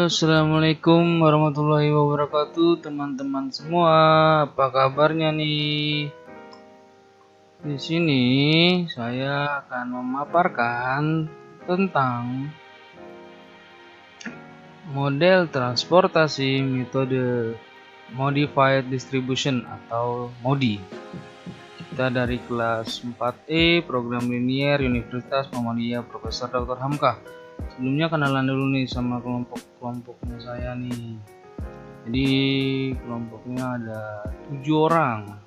Assalamualaikum warahmatullahi wabarakatuh, teman-teman semua. Apa kabarnya nih? Di sini saya akan memaparkan tentang model transportasi metode Modified Distribution atau MODI. Kita dari kelas 4E Program Linier Universitas Muhammadiyah Profesor Dr. Hamka. Sebelumnya kenalan dulu nih sama kelompoknya saya nih. Jadi kelompoknya ada 7 orang.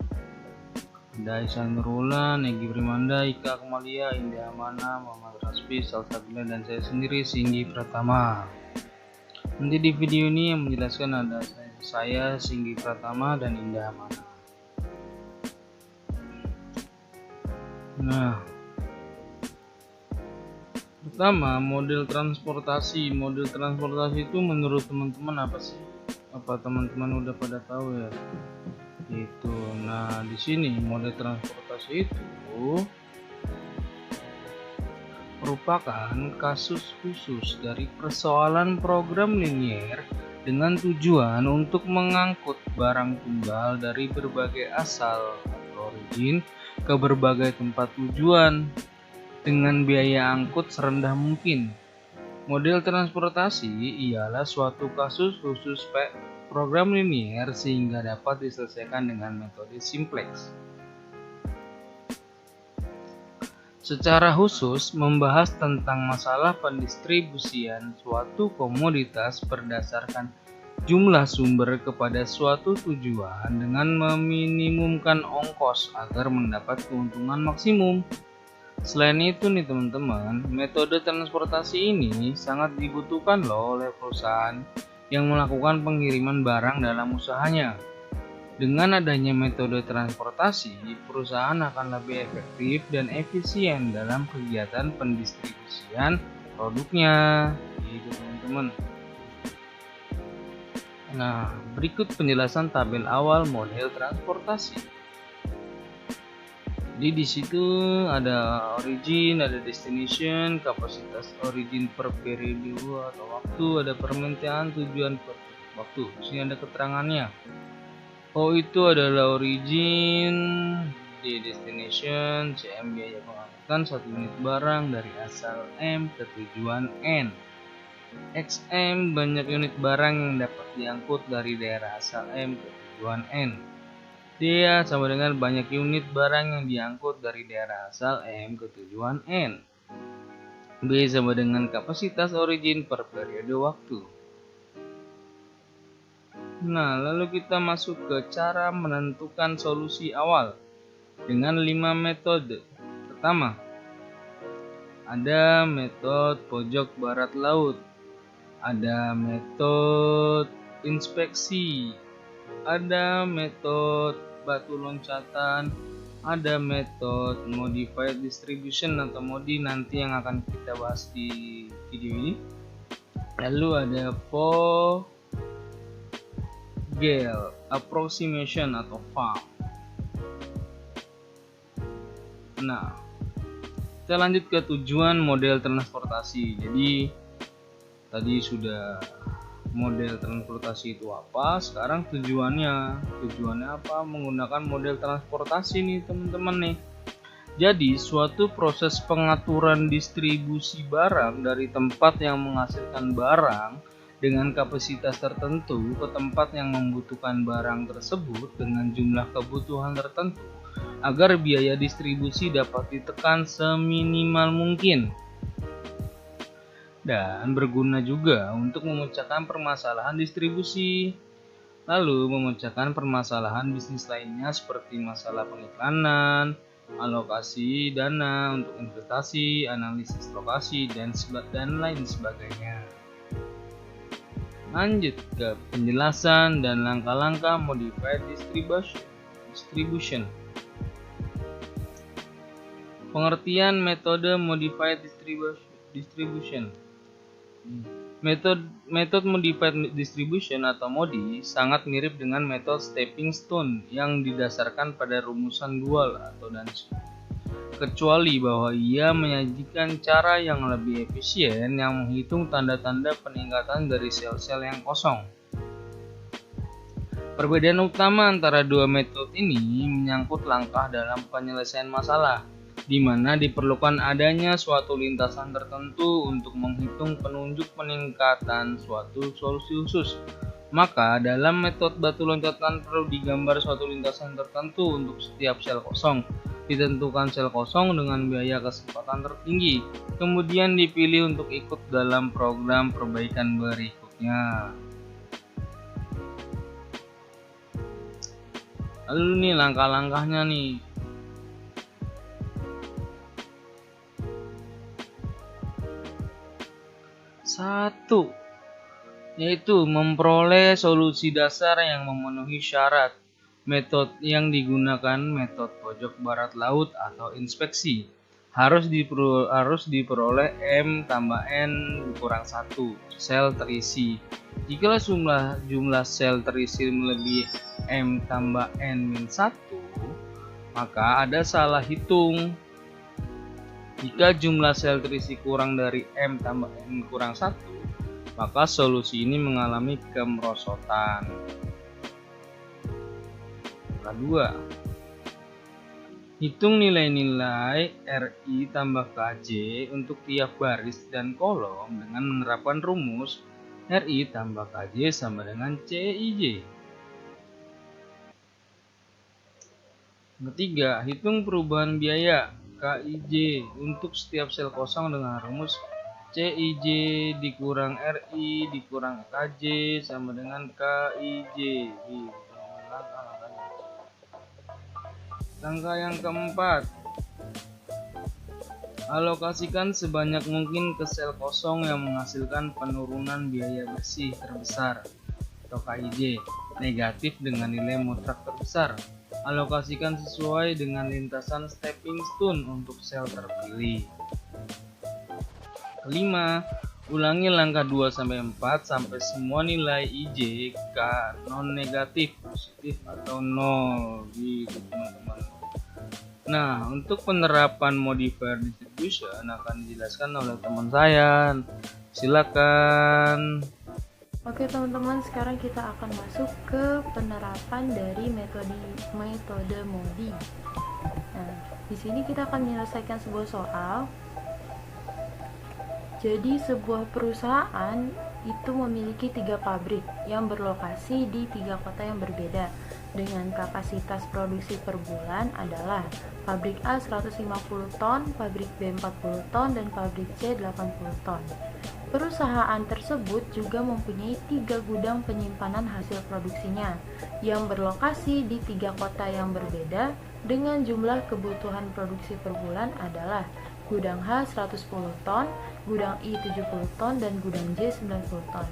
Ada Ihsan Nurullah, Negi Primanda, Ika Kamalia, Indah Amana, Muhammad Rasbi, Salsabila, dan saya sendiri Singgi Pratama. Nanti di video ini yang menjelaskan ada saya Singgi Pratama dan Indah Amana. Nah, pertama, model transportasi. Model transportasi itu menurut teman-teman apa sih? Apa teman-teman udah pada tahu ya? Itu. Nah, di sini model transportasi itu merupakan kasus khusus dari persoalan program linier dengan tujuan untuk mengangkut barang tunggal dari berbagai asal atau origin ke berbagai tempat tujuan dengan biaya angkut serendah mungkin. Model transportasi ialah suatu kasus khusus program linier sehingga dapat diselesaikan dengan metode simplex. Secara khusus membahas tentang masalah pendistribusian suatu komoditas berdasarkan jumlah sumber kepada suatu tujuan dengan meminimumkan ongkos agar mendapat keuntungan maksimum. Selain itu nih teman-teman, metode transportasi ini sangat dibutuhkan loh oleh perusahaan yang melakukan pengiriman barang dalam usahanya. Dengan adanya metode transportasi, perusahaan akan lebih efektif dan efisien dalam kegiatan pendistribusian produknya. Gitu teman-teman. Nah, berikut penjelasan tabel awal model transportasi. Jadi di situ ada origin, ada destination, kapasitas origin per periode atau waktu, ada permintaan tujuan per waktu. Di sini ada keterangannya. O itu adalah origin, D destination, CM biaya pengangkutan 1 unit barang dari asal M ke tujuan N. XM banyak unit barang yang dapat diangkut dari daerah asal M ke tujuan N. Dia sama dengan banyak unit barang yang diangkut dari daerah asal M ke tujuan N. B sama dengan kapasitas origin per periode waktu. Nah, lalu kita masuk ke cara menentukan solusi awal dengan 5 metode. Pertama, ada metode pojok barat laut, ada metode inspeksi, ada metode batu loncatan, ada metode modified distribution atau MODI nanti yang akan kita bahas di video ini. Lalu ada Vogel approximation atau FAM. Nah, kita lanjut ke tujuan model transportasi. Jadi tadi sudah model transportasi itu apa, sekarang tujuannya apa, menggunakan model transportasi nih teman-teman nih. Jadi suatu proses pengaturan distribusi barang dari tempat yang menghasilkan barang dengan kapasitas tertentu ke tempat yang membutuhkan barang tersebut dengan jumlah kebutuhan tertentu agar biaya distribusi dapat ditekan seminimal mungkin. Dan berguna juga untuk memecahkan permasalahan distribusi, lalu memecahkan permasalahan bisnis lainnya seperti masalah pengiklanan, alokasi dana untuk investasi, analisis lokasi, dan lain sebagainya. Lanjut ke penjelasan dan langkah-langkah modified distribution. Pengertian metode modified distribution. Metode modified distribution atau MODI sangat mirip dengan metode stepping stone yang didasarkan pada rumusan dual atau Danski. kecuali bahwa ia menyajikan cara yang lebih efisien yang menghitung tanda-tanda peningkatan dari sel-sel yang kosong. Perbedaan utama antara dua metode ini menyangkut langkah dalam penyelesaian masalah, di mana diperlukan adanya suatu lintasan tertentu untuk menghitung penunjuk peningkatan suatu solusi khusus. Maka dalam metode batu loncatan perlu digambar suatu lintasan tertentu untuk setiap sel kosong. Ditentukan sel kosong dengan biaya kesempatan tertinggi, kemudian dipilih untuk ikut dalam program perbaikan berikutnya. Lalu nih langkah-langkahnya nih. Satu, yaitu memperoleh solusi dasar yang memenuhi syarat. Metode yang digunakan metode pojok barat laut atau inspeksi. Harus diperoleh M tambah N kurang 1 sel terisi. Jika jumlah sel terisi melebihi M tambah N min 1, maka ada salah hitung. Jika jumlah sel terisi kurang dari M tambah N kurang 1, maka solusi ini mengalami kemerosotan. Kedua, hitung nilai-nilai RI tambah KJ untuk tiap baris dan kolom dengan menerapkan rumus RI tambah KJ sama dengan CIJ. Ketiga, hitung perubahan biaya KIJ untuk setiap sel kosong dengan rumus CIJ dikurang RI dikurang KJ sama dengan KIJ. Langkah yang keempat, alokasikan sebanyak mungkin ke sel kosong yang menghasilkan penurunan biaya bersih terbesar atau KIJ negatif dengan nilai mutlak terbesar. Alokasikan sesuai dengan lintasan stepping stone untuk sel terpilih. Kelima, ulangi langkah 2-4 sampai semua nilai IJ K non negatif, positif atau 0 gitu teman-teman. Nah, untuk penerapan modifier distribution akan dijelaskan oleh teman saya. Silakan. Oke teman-teman, sekarang kita akan masuk ke penerapan dari metode MODI. Nah, di sini kita akan menyelesaikan sebuah soal. Jadi sebuah perusahaan itu memiliki 3 pabrik yang berlokasi di 3 kota yang berbeda dengan kapasitas produksi per bulan adalah pabrik A 150 ton, pabrik B 40 ton, dan pabrik C 80 ton. Perusahaan tersebut juga mempunyai 3 gudang penyimpanan hasil produksinya yang berlokasi di 3 kota yang berbeda dengan jumlah kebutuhan produksi per bulan adalah gudang H 110 ton, gudang I 70 ton, dan gudang J 90 ton.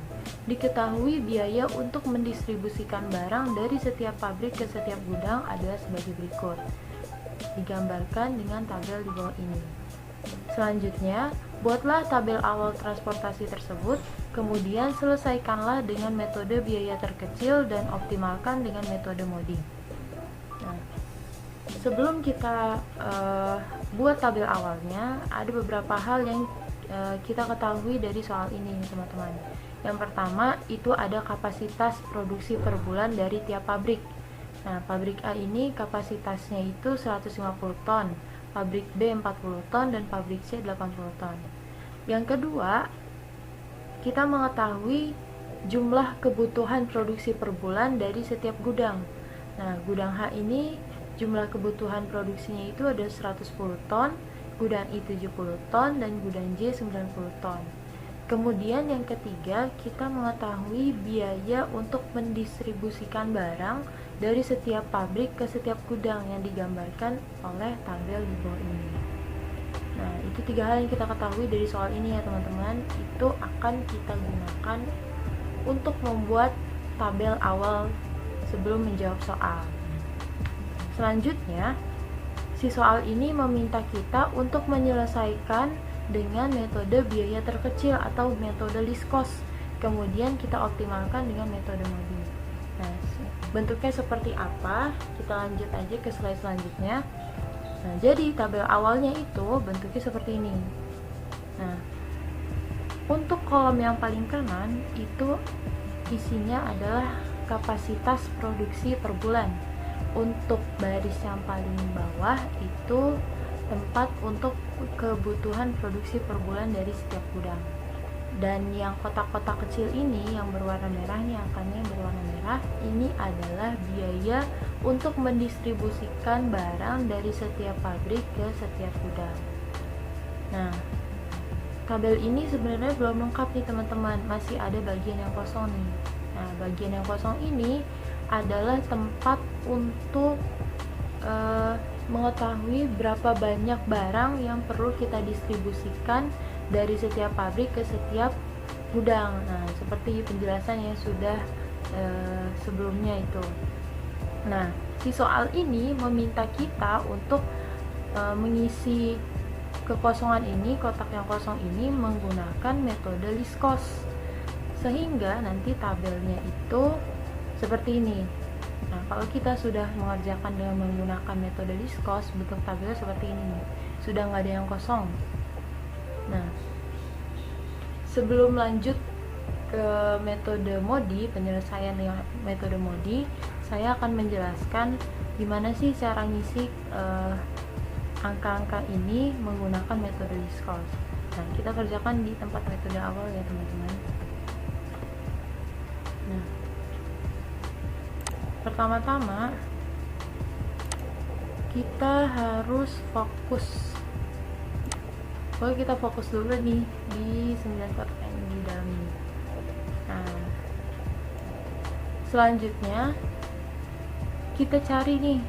Diketahui biaya untuk mendistribusikan barang dari setiap pabrik ke setiap gudang adalah sebagai berikut. Digambarkan dengan tabel di bawah ini. Selanjutnya, buatlah tabel awal transportasi tersebut, kemudian selesaikanlah dengan metode biaya terkecil dan optimalkan dengan metode MODI. Nah, sebelum kita buat tabel awalnya, ada beberapa hal yang kita ketahui dari soal ini, teman-teman. Yang pertama, itu ada kapasitas produksi per bulan dari tiap pabrik. Nah, pabrik A ini kapasitasnya itu 150 ton, pabrik B 40 ton, dan pabrik C 80 ton. Yang kedua, kita mengetahui jumlah kebutuhan produksi per bulan dari setiap gudang. Nah, gudang H ini jumlah kebutuhan produksinya itu ada 110 ton, gudang I 70 ton, dan gudang J 90 ton. Kemudian yang ketiga, kita mengetahui biaya untuk mendistribusikan barang dari setiap pabrik ke setiap gudang yang digambarkan oleh tabel di bawah ini. Nah, itu 3 hal yang kita ketahui dari soal ini ya teman-teman. Itu akan kita gunakan untuk membuat tabel awal sebelum menjawab soal. Selanjutnya, si soal ini meminta kita untuk menyelesaikan dengan metode biaya terkecil atau metode least cost. Kemudian kita optimalkan dengan metode MODI. Nah, bentuknya seperti apa? Kita lanjut aja ke slide selanjutnya. Nah, jadi tabel awalnya itu bentuknya seperti ini. Nah, untuk kolom yang paling kanan itu isinya adalah kapasitas produksi per bulan. Untuk baris yang paling bawah itu tempat untuk kebutuhan produksi per bulan dari setiap gudang. Dan yang kotak-kotak kecil ini yang berwarna merah nih, angkanya yang berwarna merah, ini adalah biaya untuk mendistribusikan barang dari setiap pabrik ke setiap gudang. Nah, tabel ini sebenarnya belum lengkap nih teman-teman, masih ada bagian yang kosong nih. Nah, bagian yang kosong ini adalah tempat untuk mengetahui berapa banyak barang yang perlu kita distribusikan dari setiap pabrik ke setiap gudang. Nah, seperti penjelasan yang sudah sebelumnya itu. Nah, si soal ini meminta kita untuk mengisi kekosongan ini, kotak yang kosong ini menggunakan metode list cost. Sehingga nanti tabelnya itu seperti ini. Nah, kalau kita sudah mengerjakan dengan menggunakan metode list cost, bentuk tabelnya seperti ini nih. Sudah nggak ada yang kosong. Nah, sebelum lanjut ke metode MODI, penyelesaian dengan metode MODI, saya akan menjelaskan gimana sih cara ngisi angka-angka ini menggunakan metode list cost. Nah, kita kerjakan di tempat metode awal ya teman-teman. Nah, pertama-tama kita harus fokus. Kita fokus dulu nih di 9 kotak yang di dalam ini. Nah, selanjutnya kita cari nih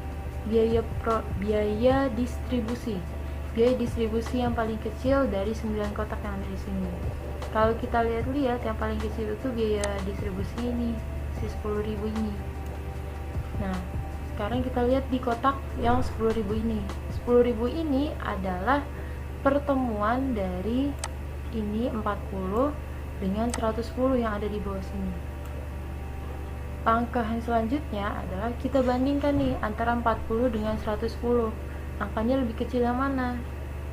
biaya distribusi. Biaya distribusi yang paling kecil dari 9 kotak yang ada di sini. Kalau kita lihat-lihat yang paling kecil itu biaya distribusi ini, si 10.000 ini. Nah, sekarang kita lihat di kotak yang 10.000 ini. 10.000 ini adalah pertemuan dari ini 40 dengan 110 yang ada di bawah sini. Langkah yang selanjutnya adalah kita bandingkan nih antara 40 dengan 110. Angkanya lebih kecil yang mana?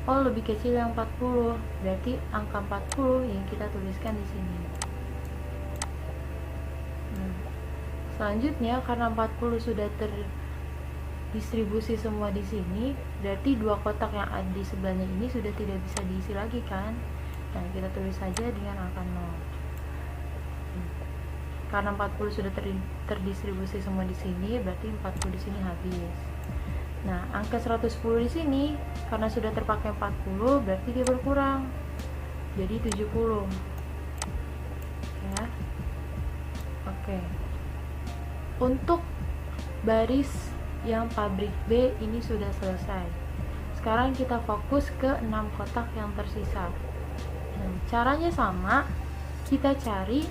Oh, lebih kecil yang 40. Berarti angka 40 yang kita tuliskan di sini. Selanjutnya, karena 40 sudah terdistribusi semua di sini, berarti dua kotak yang ada di sebelahnya ini sudah tidak bisa diisi lagi kan? Nah, kita tulis saja dengan angka 0. Karena 40 sudah terdistribusi semua di sini, berarti 40 di sini habis. Nah, angka 110 di sini karena sudah terpakai 40, berarti dia berkurang. Jadi 70. Ya. Oke. Untuk baris yang pabrik B ini sudah selesai. Sekarang kita fokus ke 6 kotak yang tersisa. Nah, caranya sama. Kita cari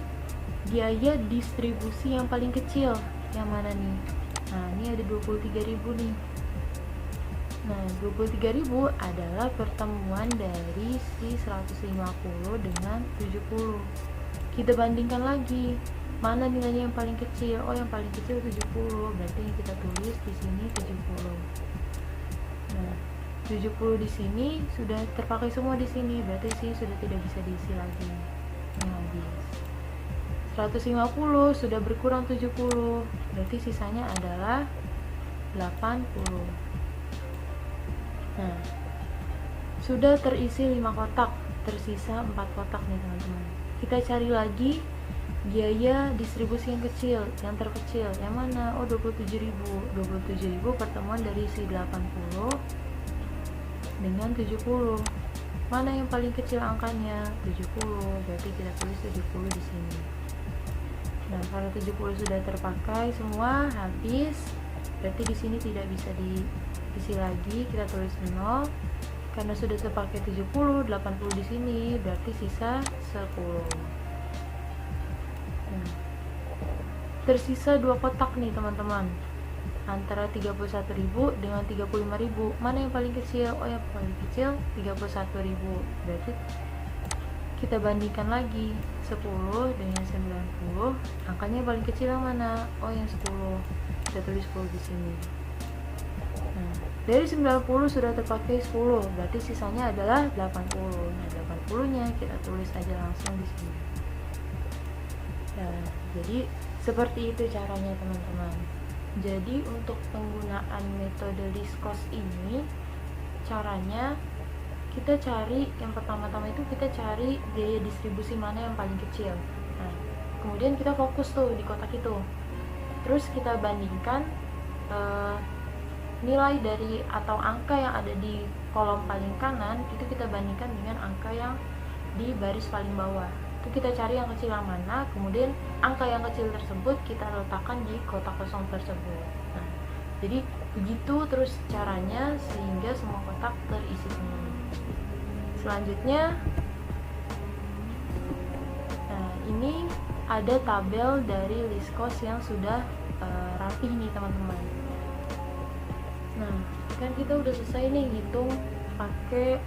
biaya distribusi yang paling kecil. Yang mana nih? Nah, ini ada 23.000 nih. Nah, 23.000 adalah pertemuan dari si 150 dengan 70. Kita bandingkan lagi. Mana nilainya yang paling kecil? Oh, yang paling kecil 70. Berarti yang kita tulis di sini 70. Nah, 70 di sini sudah terpakai semua di sini. Berarti sini sudah tidak bisa diisi lagi. Ini habis. 150 sudah berkurang 70. Berarti sisanya adalah 80. Nah, sudah terisi 5 kotak, tersisa 4 kotak nih teman-teman. Kita cari lagi biaya distribusi yang kecil, yang terkecil. Yang mana? Oh, 27.000. 27.000 pertemuan dari si 80 dengan 70. Mana yang paling kecil angkanya? 70. Berarti kita tulis 70 di sini. Nah, kalau 70 sudah terpakai semua, habis. Berarti di sini tidak bisa diisi lagi, kita tulis 0. Karena sudah terpakai 70, 80 di sini, berarti sisa 10. Nah, tersisa 2 kotak nih teman-teman, antara 31.000 dengan 35.000. Mana yang paling kecil? Oh, yang paling kecil 31.000. Berarti kita bandingkan lagi 10 dengan 90. Angkanya yang paling kecil yang mana? Oh, yang 10. Kita tulis 10 di sini. Nah, Dari 90 sudah terpakai 10, berarti sisanya adalah 80. Nah, 80-nya kita tulis aja langsung di sini. Nah, jadi seperti itu caranya teman-teman. Jadi untuk penggunaan metode Liskos ini, caranya kita cari, yang pertama-tama itu kita cari biaya distribusi mana yang paling kecil. Nah, kemudian kita fokus tuh di kotak itu. Terus kita bandingkan nilai dari atau angka yang ada di kolom paling kanan itu kita bandingkan dengan angka yang di baris paling bawah. Itu kita cari yang kecil yang mana, kemudian angka yang kecil tersebut kita letakkan di kotak kosong tersebut. Nah, jadi begitu terus caranya sehingga semua kotak terisi semua. Selanjutnya, nah ini ada tabel dari Liskos yang sudah rapih nih teman-teman. Nah, kan kita udah selesai nih ngitung pakai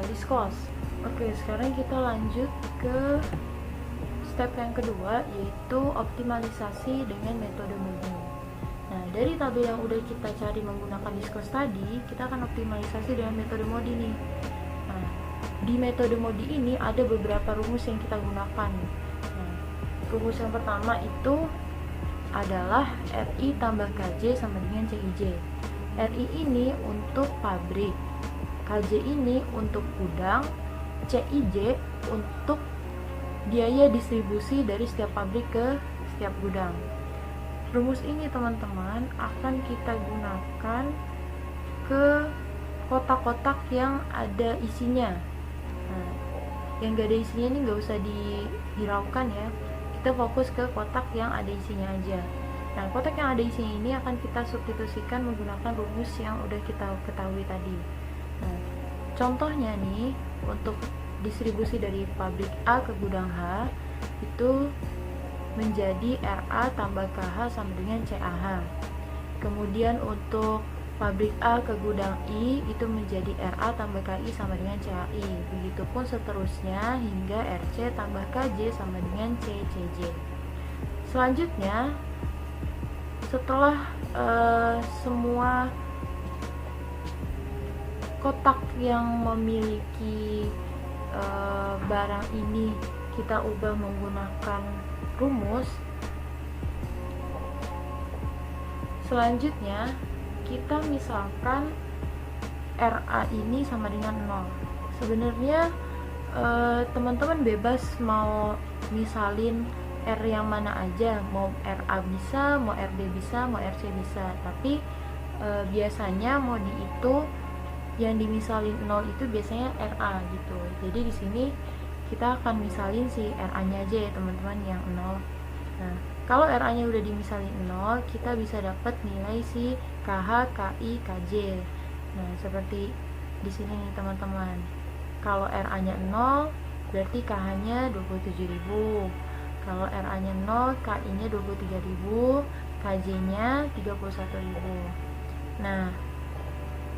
Liskos. Oke, sekarang kita lanjut ke step yang kedua, yaitu optimalisasi dengan metode Modi. Nah, dari tabel yang udah kita cari menggunakan Liskos tadi, kita akan optimalisasi dengan metode Modi nih. Nah, di metode Modi ini ada beberapa rumus yang kita gunakan. Nah, rumus yang pertama itu adalah RI tambah KJ sama dengan CIJ. RI ini untuk pabrik, KJ ini untuk gudang, CIJ untuk biaya distribusi dari setiap pabrik ke setiap gudang. Rumus ini teman-teman akan kita gunakan ke kotak-kotak yang ada isinya. Nah, yang gak ada isinya ini gak usah dihiraukan ya, kita fokus ke kotak yang ada isinya aja. Nah, kotak yang ada isinya ini akan kita substitusikan menggunakan rumus yang udah kita ketahui tadi. Nah, contohnya nih, untuk distribusi dari pabrik A ke gudang H itu menjadi RA tambah KH sama dengan CAH. Kemudian untuk pabrik A ke gudang I itu menjadi RA tambah KI sama dengan CAI. Begitupun seterusnya hingga RC tambah KJ sama dengan CCJ. Selanjutnya, setelah semua kotak yang memiliki barang ini kita ubah menggunakan rumus, selanjutnya kita misalkan RA ini sama dengan 0. Sebenarnya teman-teman bebas mau misalin R yang mana aja, mau RA bisa, mau RB bisa, mau RC bisa, tapi biasanya mau itu yang dimisalin 0 itu biasanya RA gitu. Jadi di sini kita akan misalin si RA-nya aja ya teman-teman yang 0. Nah, kalau RA-nya udah dimisalin 0, kita bisa dapat nilai si KH, KI, KJ. Nah, seperti di sini nih teman-teman. Kalau RA-nya 0, berarti KH-nya 27.000. Kalau RA-nya 0, KI-nya 23.000, KJ-nya 31.000. Nah,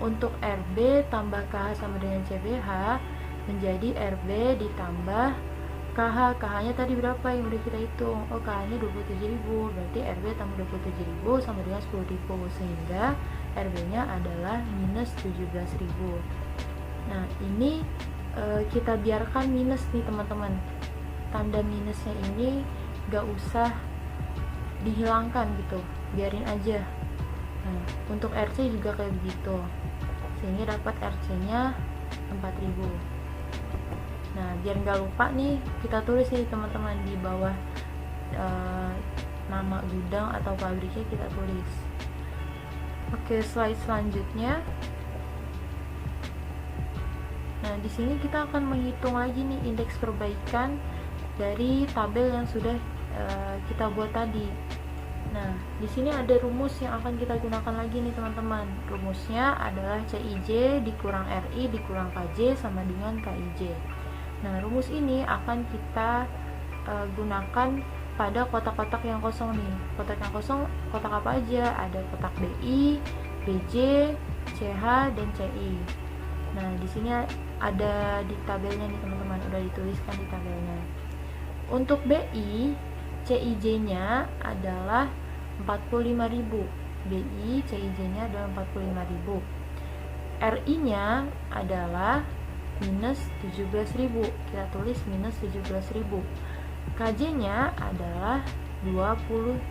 untuk RB tambah KH sama dengan CBH menjadi RB ditambah KH. KH-nya tadi berapa yang udah kita hitung? Oh, KH-nya 27.000, berarti RB tambah 27.000 sama dengan 10.000, sehingga RB-nya adalah minus 17.000. Nah, ini kita biarkan minus nih teman-teman. Tanda minusnya ini gak usah dihilangkan gitu, biarin aja. Nah, untuk RC juga kayak begitu, sehingga dapat RC-nya 4.000. Nah, biar nggak lupa nih, kita tulis nih teman-teman di bawah nama gudang atau pabriknya kita tulis. Oke, slide selanjutnya. Nah, di sini kita akan menghitung lagi nih indeks perbaikan dari tabel yang sudah kita buat tadi. Nah, di sini ada rumus yang akan kita gunakan lagi nih teman-teman. Rumusnya adalah CIJ dikurang RI dikurang KJ sama dengan KIJ. Nah, rumus ini akan kita gunakan pada kotak-kotak yang kosong nih. Kotak yang kosong, kotak apa aja? Ada kotak BI, BJ, CH, dan CI. Nah, di sini ada di tabelnya nih teman-teman, udah dituliskan di tabelnya. Untuk BI, CIJ-nya adalah 45.000. BI CIJ-nya adalah 45.000. RI-nya adalah minus 17.000, kita tulis minus 17.000. KJ-nya adalah 23.000,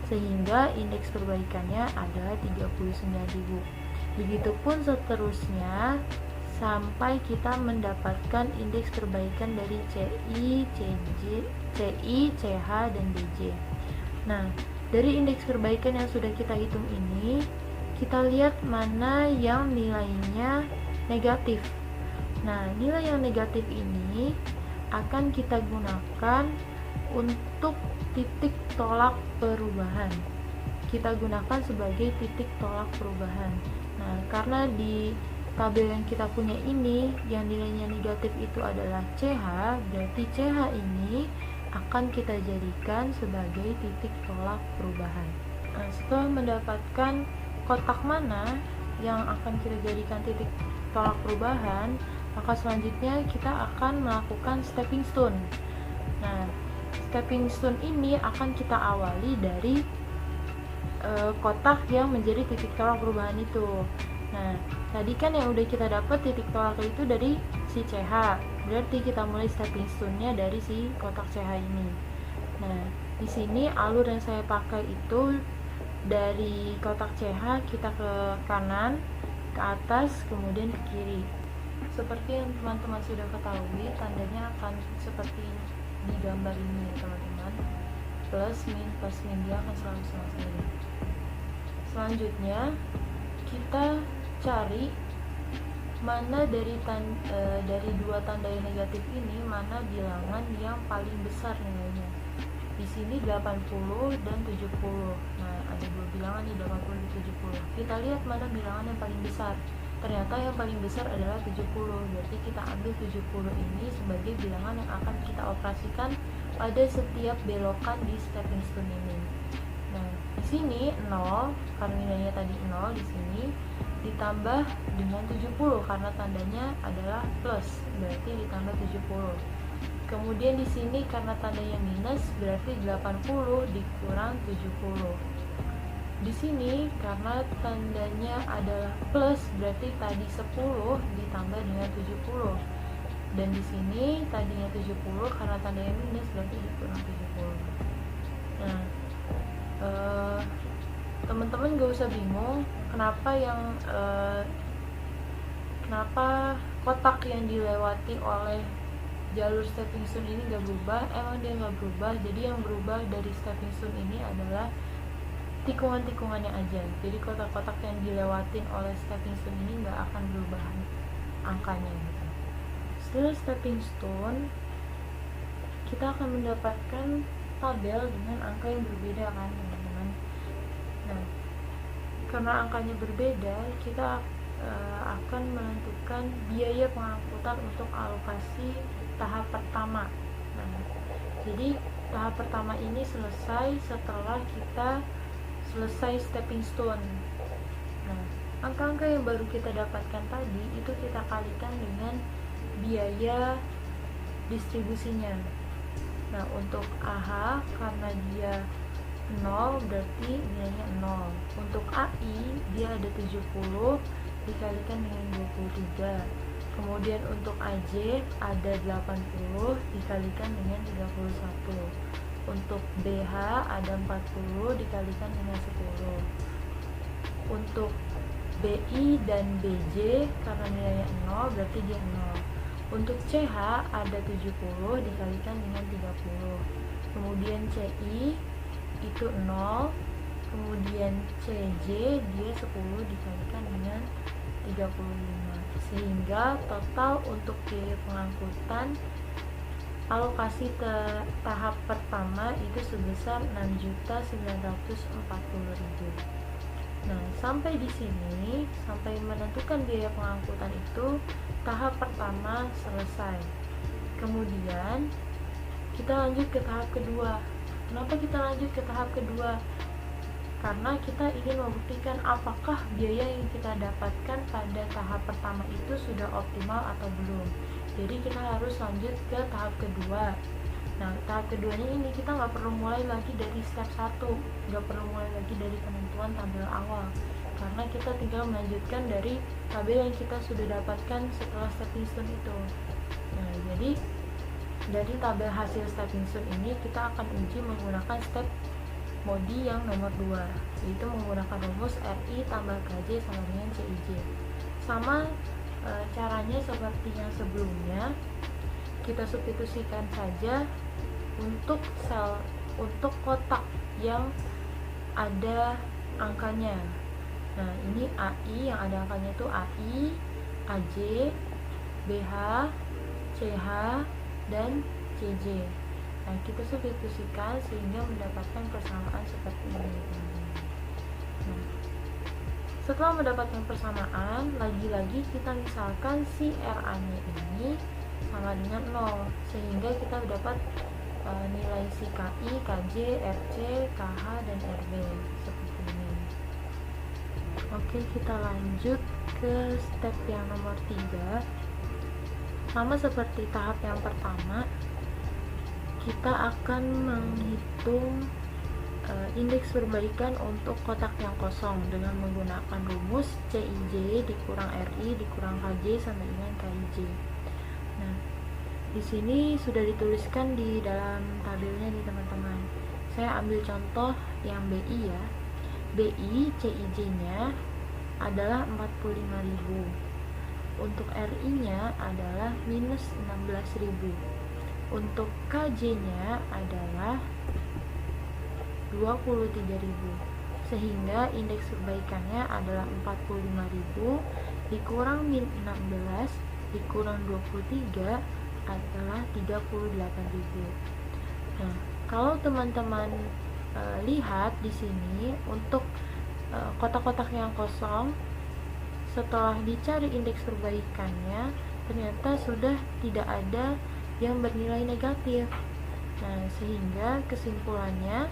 sehingga indeks perbaikannya adalah 39.000. Begitupun seterusnya sampai kita mendapatkan indeks perbaikan dari CI, CH, dan DJ. Nah, dari indeks perbaikan yang sudah kita hitung ini, kita lihat mana yang nilainya negatif. Nah, nilai yang negatif ini akan kita gunakan untuk titik tolak perubahan. Kita gunakan sebagai titik tolak perubahan. Nah, karena di tabel yang kita punya ini yang nilainya negatif itu adalah CH, berarti CH ini akan kita jadikan sebagai titik tolak perubahan. Nah, setelah mendapatkan kotak mana yang akan kita jadikan titik tolak perubahan, maka selanjutnya kita akan melakukan stepping stone. Nah, stepping stone ini akan kita awali dari kotak yang menjadi titik tolak perubahan itu. Nah, tadi kan yang udah kita dapat titik tolak itu dari si CH, berarti kita mulai stepping stone-nya dari si kotak CH ini. Nah, di sini alur yang saya pakai itu dari kotak CH kita ke kanan, ke atas, kemudian ke kiri. Seperti yang teman-teman sudah ketahui, tandanya akan seperti di gambar ini ya teman-teman. Plus min dia akan selalu sama-sama. Selanjutnya kita cari mana dari dua tanda yang negatif ini mana bilangan yang paling besar nilainya. Di sini 80 dan 70. Nah, ada dua bilangan nih, 80 dan 70. Kita lihat mana bilangan yang paling besar. Ternyata yang paling besar adalah 70. Berarti kita ambil 70 ini sebagai bilangan yang akan kita operasikan pada setiap belokan di stepping stone ini. Nah, di sini 0 karena nilainya tadi 0 di sini ditambah dengan 70 karena tandanya adalah plus, berarti ditambah 70. Kemudian di sini karena tandanya minus berarti 80 dikurang 70. Di sini karena tandanya adalah plus berarti tadi 10 ditambah dengan 70. Dan di sini tadinya 70 karena tandanya minus berarti dikurang 70. Nah, teman-teman gak usah bingung kenapa kotak yang dilewati oleh jalur stepping stone ini gak berubah. Emang dia gak berubah, jadi yang berubah dari stepping stone ini adalah tikungan-tikungannya aja. Jadi kotak-kotak yang dilewatin oleh stepping stone ini gak akan berubah angkanya gitu. Setelah stepping stone kita akan mendapatkan tabel dengan angka yang berbeda kan teman-teman. Nah, karena angkanya berbeda, kita akan menentukan biaya pengangkutan untuk alokasi tahap pertama. Nah, jadi tahap pertama ini selesai setelah kita selesai stepping stone. Nah, angka-angka yang baru kita dapatkan tadi itu kita kalikan dengan biaya distribusinya. Nah, untuk AH karena dia 0 berarti nilainya 0. Untuk AI dia ada 70 dikalikan dengan 23. Kemudian untuk AJ ada 80 dikalikan dengan 31. Untuk BH ada 40 dikalikan dengan 10. Untuk BI dan BJ karena nilainya 0 berarti dia 0. Untuk CH ada 70 dikalikan dengan 30. Kemudian CI itu 0. Kemudian CJ dia 10 dikalikan dengan 35. Sehingga total untuk biaya pengangkutan alokasi tahap pertama itu sebesar 6.940.000. Nah, sampai di sini, sampai menentukan biaya pengangkutan itu tahap pertama selesai. Kemudian kita lanjut ke tahap kedua. Kenapa kita lanjut ke tahap kedua? Karena kita ingin membuktikan apakah biaya yang kita dapatkan pada tahap pertama itu sudah optimal atau belum. Jadi kita harus lanjut ke tahap kedua. Nah, tahap keduanya ini kita nggak perlu mulai lagi dari step 1, nggak perlu mulai lagi dari penentuan tabel awal. karena kita tinggal melanjutkan dari tabel yang kita sudah dapatkan setelah stepping stone itu. Nah, jadi dari tabel hasil stepping stone ini kita akan uji menggunakan step modi yang nomor 2, yaitu menggunakan rumus RI tambah KJ sama dengan CIJ. Sama caranya seperti yang sebelumnya, kita substitusikan saja untuk kotak yang ada angkanya. Nah, ini AI yang ada angkanya itu AI, AJ, BH, CH, dan CJ. Nah, kita substitusikan sehingga mendapatkan persamaan seperti ini. Nah, setelah mendapatkan persamaan, lagi-lagi kita misalkan si RA-nya ini sama dengan 0, sehingga kita dapat nilai si KI, KJ, RC, KH, dan RB seperti ini. Oke, kita lanjut ke step yang nomor 3. Sama seperti tahap yang pertama, kita akan menghitung indeks perbaikan untuk kotak yang kosong dengan menggunakan rumus CIJ dikurang RI dikurang KJ sama dengan KIJ. Nah, di sini sudah dituliskan di dalam tabelnya nih teman-teman. Saya ambil contoh yang BI ya. BI CIJ-nya adalah 45.000. Untuk RI-nya adalah minus 16.000. Untuk KJ-nya adalah 23.000. Sehingga indeks perbaikannya adalah 45.000 dikurang min 16 dikurang 23 adalah 38.000. Nah, kalau teman-teman lihat di sini untuk kotak-kotak yang kosong, setelah dicari indeks perbaikannya ternyata sudah tidak ada yang bernilai negatif. Nah, sehingga kesimpulannya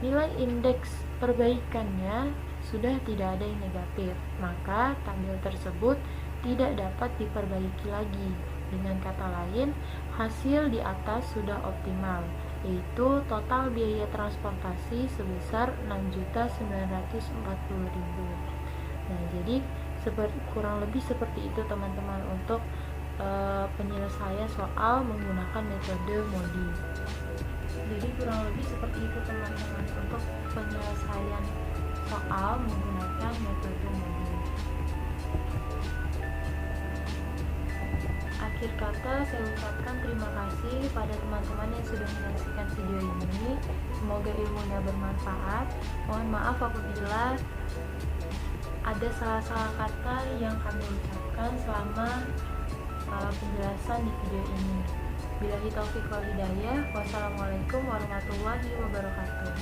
nilai indeks perbaikannya sudah tidak ada yang negatif, maka tabel tersebut tidak dapat diperbaiki lagi. Dengan kata lain, hasil di atas sudah optimal, yaitu total biaya transportasi sebesar 6.940.000. Nah, jadi kurang lebih seperti itu teman-teman untuk penyelesaian soal menggunakan metode MODI. Jadi kurang lebih seperti itu teman-teman untuk penyelesaian soal menggunakan metode MODI. Akhir kata, saya ucapkan terima kasih pada teman-teman yang sudah menyaksikan video ini. Semoga ilmunya bermanfaat. Mohon maaf apabila ada salah-salah kata yang kami ucapkan selama penjelasan di video ini. Billahi taufiq wal hidayah. Wassalamualaikum warahmatullahi wabarakatuh.